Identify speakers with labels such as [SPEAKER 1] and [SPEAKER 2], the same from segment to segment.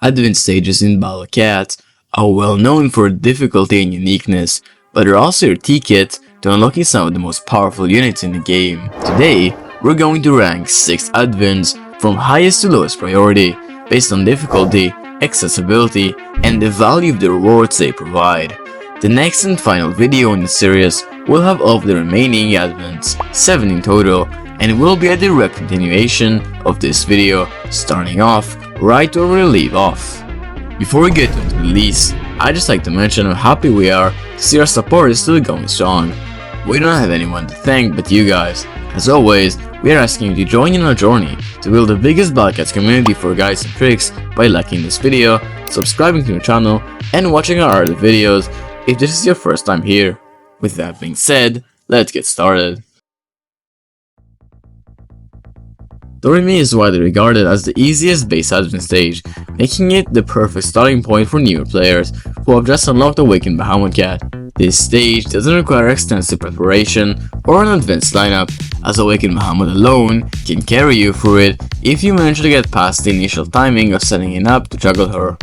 [SPEAKER 1] Advanced stages in Papuu Cat are well known for difficulty and uniqueness, but they're also your ticket to unlocking some of the most powerful units in the game. Today, we're going to rank 6 advents from highest to lowest priority based on difficulty, accessibility, and the value of the rewards they provide. The next and final video in the series will have all of the remaining advents, 7 in total, and it will be a direct continuation of this video, starting off right where we leave off. Before we get into the release, I'd just like to mention how happy we are to see our support is still going strong. We don't have anyone to thank but you guys. As always, we are asking you to join in our journey to build the biggest Papuu Cat community for guides and tricks by liking this video, subscribing to the channel, and watching our other videos if this is your first time here. With that being said, let's get started. Doremi is widely regarded as the easiest base advent stage, making it the perfect starting point for newer players who have just unlocked Awakened Papuu Cat. This stage doesn't require extensive preparation or an advanced lineup, as Awakened Papuu alone can carry you through it if you manage to get past the initial timing of setting it up to juggle her.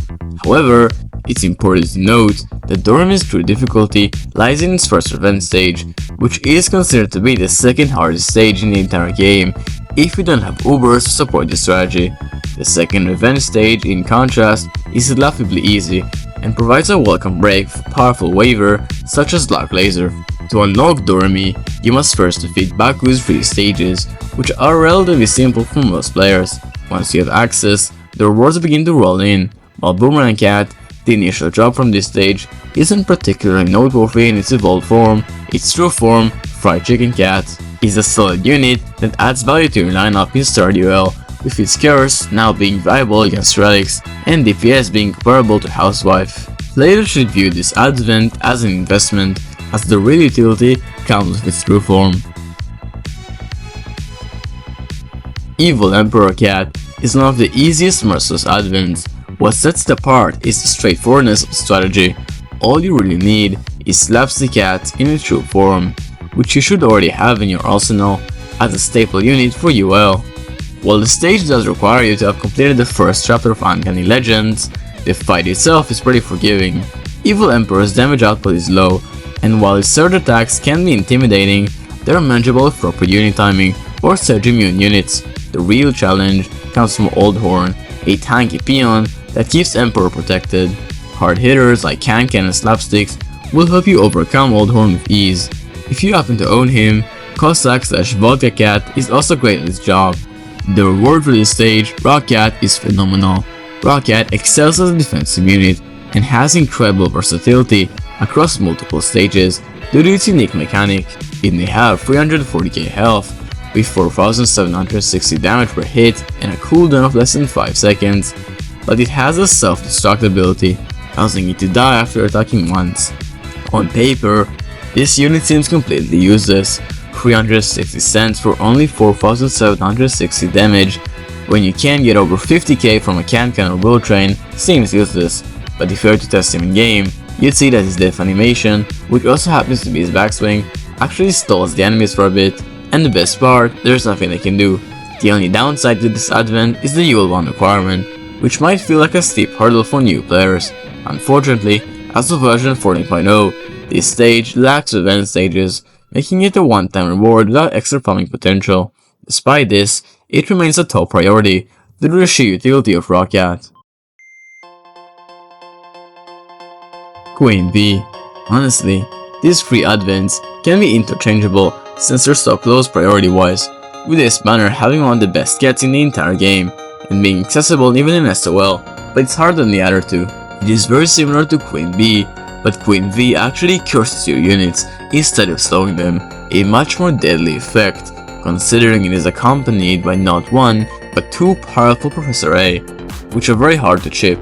[SPEAKER 1] However, it's important to note that Doremi's true difficulty lies in its first revenge stage, which is considered to be the second hardest stage in the entire game if you don't have Ubers to support this strategy. The second revenge stage, in contrast, is laughably easy and provides a welcome break for powerful waiver such as Black Laser. To unlock Doremi, you must first defeat Baku's 3 stages, which are relatively simple for most players. Once you have access, the rewards begin to roll in. While Boomerang Cat, the initial drop from this stage, isn't particularly noteworthy in its evolved form, its true form, Fried Chicken Cat, is a solid unit that adds value to your lineup in Starduel, with its curse now being viable against relics and DPS being comparable to Housewife. Players should view this advent as an investment, as the real utility comes with its true form. Evil Emperor Cat is one of the easiest Merciless advents. What sets it apart is the straightforwardness of the strategy. All you really need is Slapstick Cat in its true form, which you should already have in your arsenal as a staple unit for UL. While the stage does require you to have completed the first chapter of Uncanny Legends, the fight itself is pretty forgiving. Evil Emperor's damage output is low, and while his surge attacks can be intimidating, they are manageable with proper unit timing or surge immune units. The real challenge comes from Old Horn, a tanky peon that keeps Emperor protected. Hard hitters like Can and Slapsticks will help you overcome Old Horn with ease. If you happen to own him, Cossack/Vodka Cat is also great at its job. The reward for this stage, Rock Cat, is phenomenal. Rock Cat excels as a defensive unit and has incredible versatility across multiple stages due to its unique mechanic. It may have 340k health with 4760 damage per hit and a cooldown of less than 5 seconds, but it has a self-destruct ability, causing it to die after attacking once. On paper, this unit seems completely useless. 360 cents for only 4760 damage when you can get over 50k from a can or Will Train seems useless, but if you were to test him in game, you'd see that his death animation, which also happens to be his backswing, actually stalls the enemies for a bit, and the best part, there's nothing they can do. The only downside to this advent is the UL1 requirement, which might feel like a steep hurdle for new players. Unfortunately, as of version 14.0, this stage lacks revenge stages, making it a one-time reward without extra farming potential. Despite this, it remains a top priority due to the sheer utility of Rock Cat. Queen V. Honestly, these 3 advents can be interchangeable since they're so close priority-wise, with this banner having one of the best cats in the entire game and being accessible even in SOL, but it's harder than the other 2. It is very similar to Queen B, but Queen V actually curses your units instead of slowing them, a much more deadly effect, considering it is accompanied by not 1 but 2 powerful Professor A, which are very hard to chip.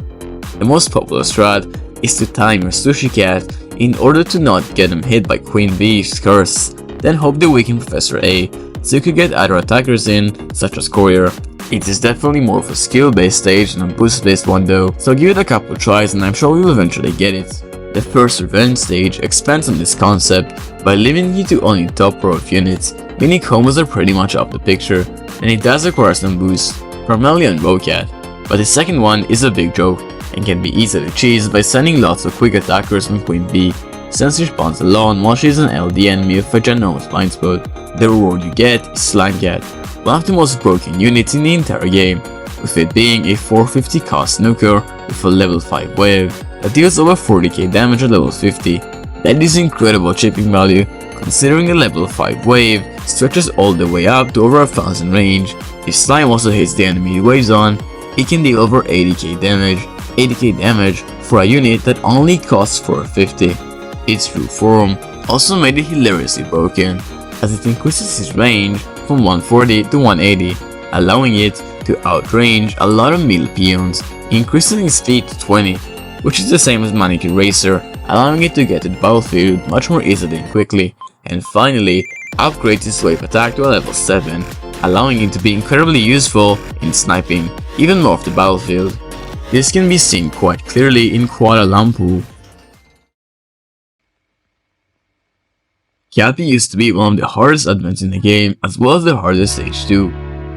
[SPEAKER 1] The most popular strat is to time your Sushi Cat in order to not get them hit by Queen V's curse, then hope they weaken Professor A so you could get other attackers in, such as Courier. It is definitely more of a skill based stage than a boost based one though, so give it a couple tries and I'm sure you'll eventually get it. The first revenge stage expands on this concept by limiting you to only top row of units, meaning combos are pretty much off the picture, and it does require some boosts, primarily on Rogue Cat. but the second one is a big joke and can be easily cheesed by sending lots of quick attackers from Queen B, since she spawns alone while she's an LD enemy with a ginormous blind spot. The reward you get is Slime Cat, one of the most broken units in the entire game, with it being a 450 cost nuker with a level 5 wave that deals over 40k damage at level 50. That is incredible chipping value, considering the level 5 wave stretches all the way up to over 1000 range. If Slime also hits the enemy it waves on, it can deal over 80k damage for a unit that only costs 450. Its true form also made it hilariously broken, as it increases its range from 140 to 180, allowing it to outrange a lot of melee peons, increasing its speed to 20, which is the same as Mannequin Racer, allowing it to get to the battlefield much more easily and quickly, and finally upgrades its wave attack to a level 7, allowing it to be incredibly useful in sniping even more of the battlefield. This can be seen quite clearly in Kuala Lumpur. Kappy used to be one of the hardest advents in the game, as well as the hardest stage too,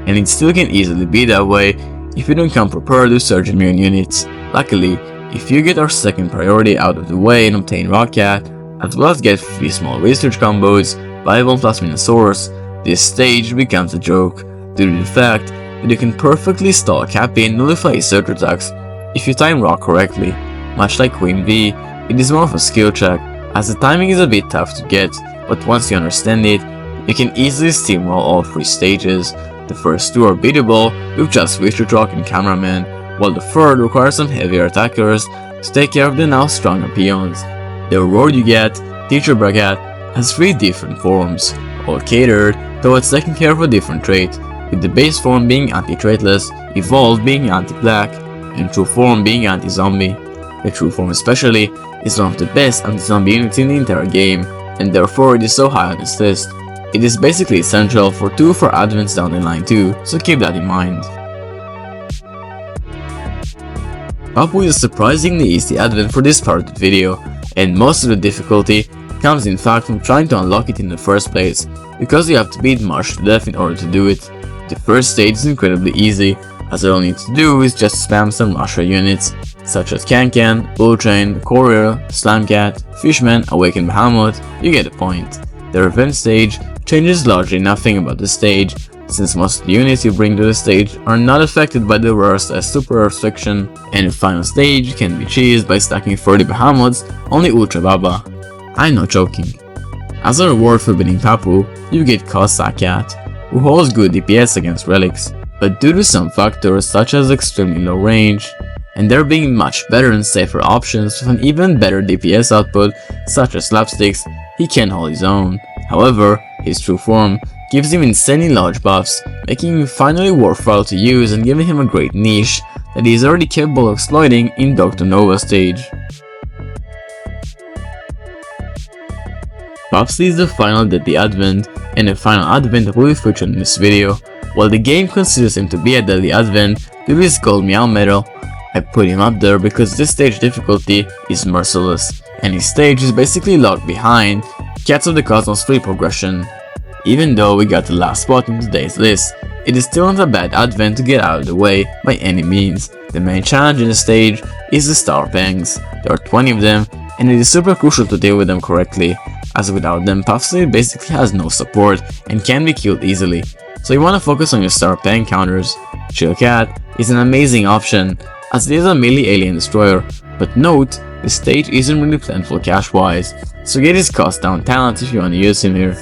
[SPEAKER 1] and it still can easily be that way if you don't come prepared with Surge Immune units. Luckily, if you get our second priority out of the way and obtain Rock Cat, as well as get 3 small research combos by 1 plus Minosaurus, this stage becomes a joke, due to the fact that you can perfectly stall Kappy and nullify his surge attacks if you time Rock correctly. Much like Queen V, it is more of a skill check, as the timing is a bit tough to get, but once you understand it, you can easily steamroll all 3 stages. The first 2 are beatable with just Research Rock and Cameraman, while the third requires some heavier attackers to take care of the now stronger peons. The reward you get, Teacher Bragat, has 3 different forms, all catered towards taking care of a different trait, with the base form being anti-traitless, evolved being anti-black, and true form being anti-zombie. The true form especially is one of the best anti-zombie units in the entire game, and therefore it is so high on this list. It is basically essential for 2 of our advents down the line too, so keep that in mind. Papuu is a surprisingly easy advent for this part of the video, and most of the difficulty comes in fact from trying to unlock it in the first place, because you have to beat Marsh to death in order to do it. The first stage is incredibly easy, as all you need to do is just spam some Russia units, such as Kankan, Bulltrain, Courier, Slamcat, Fishman, Awakened Behemoth. You get the point. The revenge stage changes largely nothing about the stage, since most of the units you bring to the stage are not affected by the worst as super restriction, and the final stage can be cheesed by stacking 30 Behemoths on the Ultra Baba. I'm not joking. As a reward for beating Papuu, you get Cossack Cat, who holds good DPS against relics, but due to some factors such as extremely low range, and there being much better and safer options with an even better DPS output such as Slapsticks, he can hold his own. However, his true form gives him insanely large buffs, making him finally worthwhile to use and giving him a great niche that he is already capable of exploiting in Dr. Nova stage. Puffsley is the final deadly advent, and the final advent that will be featured in this video. While the game considers him to be a deadly advent due to his gold meow medal, I put him up there because this stage difficulty is Merciless, and his stage is basically locked behind Cats of the Cosmos free progression. Even though we got the last spot in today's list, it is still not a bad advent to get out of the way by any means. The main challenge in the stage is the Star Pangs. There are 20 of them, and it is super crucial to deal with them correctly, as without them Puffsley basically has no support and can be killed easily. So you want to focus on your Star Pang counters. Chill Cat is an amazing option, as it is a melee alien destroyer, but note, the stage isn't really plentiful cash wise, so get his cost down talent if you want to use him here.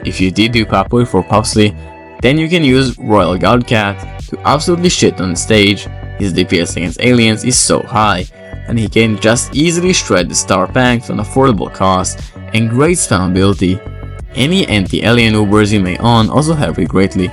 [SPEAKER 1] If you did do Papuu for Puffsley, then you can use Royal God Cat to absolutely shit on the stage. His DPS against aliens is so high, and he can just easily shred the Star Pangs on affordable cost and great spammability. Any anti-alien Ubers you may own also help you greatly.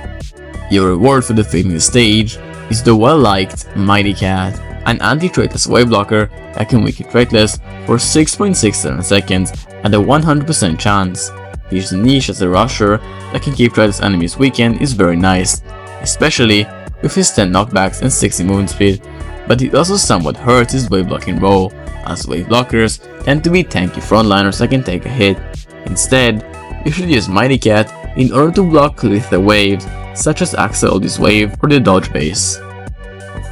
[SPEAKER 1] Your reward for defeating the stage is the well-liked Mighty Cat, an anti-traitless wave blocker that can weaken traitless for 6.67 seconds at a 100% chance. His niche as a rusher that can keep traitless enemies weakened is very nice, especially with his 10 knockbacks and 60 movement speed, but it also somewhat hurts his wave blocking role, as wave blockers tend to be tanky frontliners that can take a hit. Instead, you should use Mighty Cat in order to block lethal waves such as Axel Oddi's wave or the dodge base.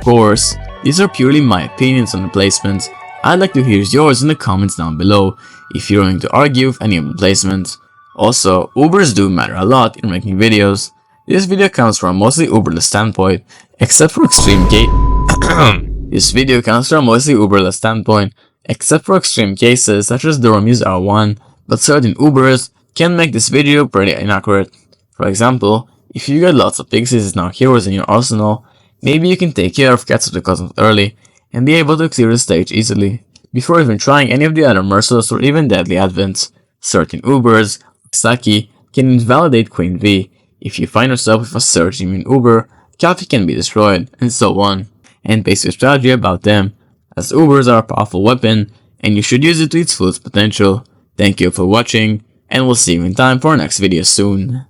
[SPEAKER 1] course, these are purely my opinions on the placements. I'd like to hear yours in the comments down below if you're going to argue with any of the placements. Also, Ubers do matter a lot in making videos. This video comes from a mostly Uberless standpoint, except for extreme cases such as Doremi's R1, but certain Ubers can make this video pretty inaccurate. For example, if you got lots of pixies and heroes in your arsenal, maybe you can take care of cats of the cosmos early and be able to clear the stage easily, before even trying any of the other merciless or even deadly advents. Certain Ubers, like Saki, can invalidate Queen V. If you find yourself with a surge immune Uber, Kappy can be destroyed, and so on. And basic strategy about them, as Ubers are a powerful weapon, and you should use it to its fullest potential. Thank you for watching, and we'll see you in time for our next video soon.